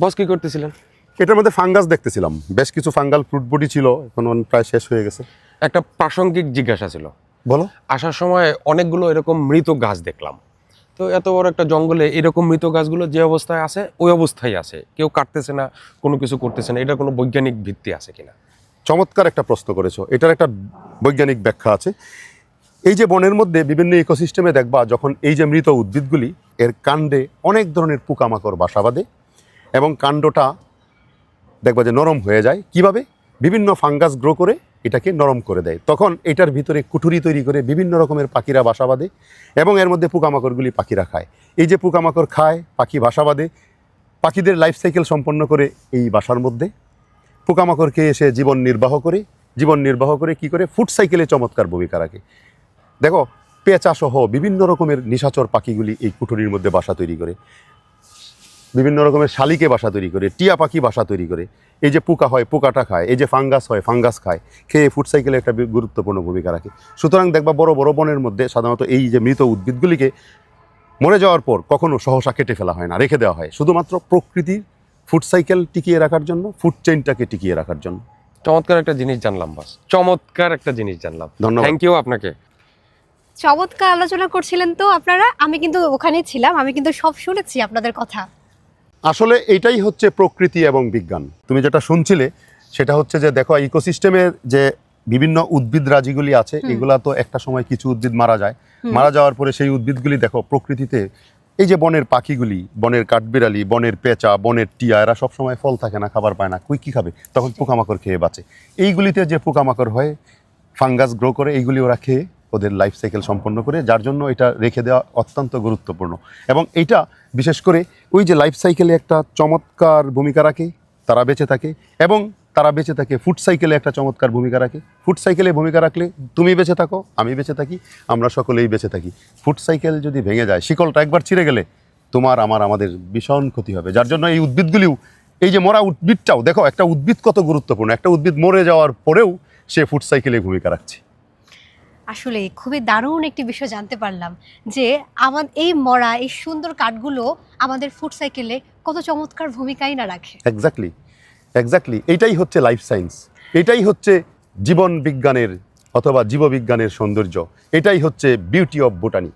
বস কি করতেছিলেন? এটার মধ্যে ফাঙ্গাস দেখতেছিলাম, বেশ কিছু ফাঙ্গাল ফ্রুট বডি ছিল, এখন প্রায় শেষ হয়ে গেছে। একটা প্রাসঙ্গিক জিজ্ঞাসা ছিল। বলো। আসার সময় অনেকগুলো এরকম মৃত গাছ দেখলাম, তো এত বড় একটা জঙ্গলে এরকম মৃত গাছগুলো যে অবস্থায় আছে ওই অবস্থায় আছে, কেউ কাটতেছে না, কোনো কিছু করতেছে না, এটা কোনো বৈজ্ঞানিক ভিত্তি আছে কিনা? চমৎকার একটা প্রশ্ন করেছো, এটার একটা বৈজ্ঞানিক ব্যাখ্যা আছে। এই যে বনের মধ্যে বিভিন্ন ইকোসিস্টেমে দেখবা, যখন এই যে মৃত উদ্ভিদগুলি, এর কাণ্ডে অনেক ধরনের পোকামাকড় বাসা বাঁধে এবং কাণ্ডটা দেখবা যে নরম হয়ে যায়। কিভাবে? বিভিন্ন ফাঙ্গাস গ্রো করে এটাকে নরম করে দেয়, তখন এটার ভিতরে কুঠুরি তৈরি করে বিভিন্ন রকমের পাখিরা বাসা বাঁধে এবং এর মধ্যে পোকামাকড়গুলি পাখিরা খায়। এই যে পোকামাকড় খায়, পাখি বাসা বাঁধে, পাখিদের লাইফ সাইকেল সম্পন্ন করে এই বাসার মধ্যে। পোকামাকড় খেয়ে এসে জীবন নির্বাহ করে কি করে? ফুড সাইকেলে চমৎকার ভূমিকা রাখে। দেখো, পেঁচা সহ বিভিন্ন রকমের নিশাচর পাখিগুলি এই কুঠুরির মধ্যে বাসা তৈরি করে, বিভিন্ন রকমের শালিকে বাসা তৈরি করে, টিয়া পাখি বাসা তৈরি করে। এই যে পোকা হয়, পোকাটা খায়, এই যে ফাঙ্গাস হয়, ফাঙ্গাস খায়, খেয়ে ফুড সাইকেলে একটা গুরুত্বপূর্ণ ভূমিকা রাখে। সুতরাং দেখবা বড় বড় বনের মধ্যে সাধারণত এই যে মৃত উদ্ভিদগুলিকে মরে যাওয়ার পর কখনো সহসা কেটে ফেলা হয় না, রেখে দেওয়া হয়, শুধুমাত্র প্রকৃতির ফুড সাইকেল টিকিয়ে রাখার জন্য, ফুড চেইনটাকে টিকিয়ে রাখার জন্য। চমৎকার একটা জিনিস জানলাম বস, চমৎকার একটা জিনিস জানলাম, ধন্যবাদ। থ্যাংক ইউ আপনাকে। চমৎকার আলোচনা করছিলেন তো আপনারা, আমি কিন্তু ওখানেই ছিলাম, আমি কিন্তু সব শুনেছি আপনাদের কথা। আসলে এটাই হচ্ছে প্রকৃতি এবং বিজ্ঞান। তুমি যেটা শুনছিলে সেটা হচ্ছে যে দেখো, ইকোসিস্টেমের যে বিভিন্ন উদ্ভিদ রাজিগুলি আছে, এগুলা তো একটা সময় কিছু উদ্ভিদ মারা যায়, মারা যাওয়ার পরে সেই উদ্ভিদগুলি দেখো প্রকৃতিতে, এই যে বনের পাখিগুলি, বনের কাঠবিড়ালি, বনের পেঁচা, বনের টিয়া, এরা সবসময় ফল থাকে না, খাবার পায় না, কী খাবে? তখন পোকামাকড় খেয়ে বাঁচে। এইগুলিতে যে পোকামাকড় হয়, ফাঙ্গাস গ্রো করে, এইগুলি ওরা খেয়ে ওদের লাইফ সাইকেল সম্পন্ন করে, যার জন্য এটা রেখে দেওয়া অত্যন্ত গুরুত্বপূর্ণ। এবং এইটা বিশেষ করে ওই যে লাইফ সাইকেলে একটা চমৎকার ভূমিকা রাখে, তারা বেঁচে থাকে, এবং তারা বেঁচে থাকে ফুড সাইকেলে একটা চমৎকার ভূমিকা রাখে। ফুড সাইকেলে ভূমিকা রাখলে তুমি বেঁচে থাকো, আমি বেঁচে থাকি, আমরা সকলেই বেঁচে থাকি। ফুড সাইকেল যদি ভেঙে যায়, শিকলটা একবার ছিঁড়ে গেলে তোমার আমাদের ভীষণ ক্ষতি হবে। যার জন্য এই উদ্ভিদগুলিও, এই যে মরা উদ্ভিদটাও দেখো, একটা উদ্ভিদ কত গুরুত্বপূর্ণ, একটা উদ্ভিদ মরে যাওয়ার পরেও সে ফুড সাইকেলে ভূমিকা রাখছে। আসলে খুবই দারুণ একটি বিষয় জানতে পারলাম যে এই মরা, এই সুন্দর কাঠগুলো আমাদের ফুড সাইকেলে কত চমৎকার ভূমিকাই না রাখে। এক্স্যাক্টলি এইটাই হচ্ছে লাইফ সায়েন্স, এটাই হচ্ছে জীবন বিজ্ঞানের অথবা জীববিজ্ঞানের সৌন্দর্য, এটাই হচ্ছে বিউটি অফ বোটানি।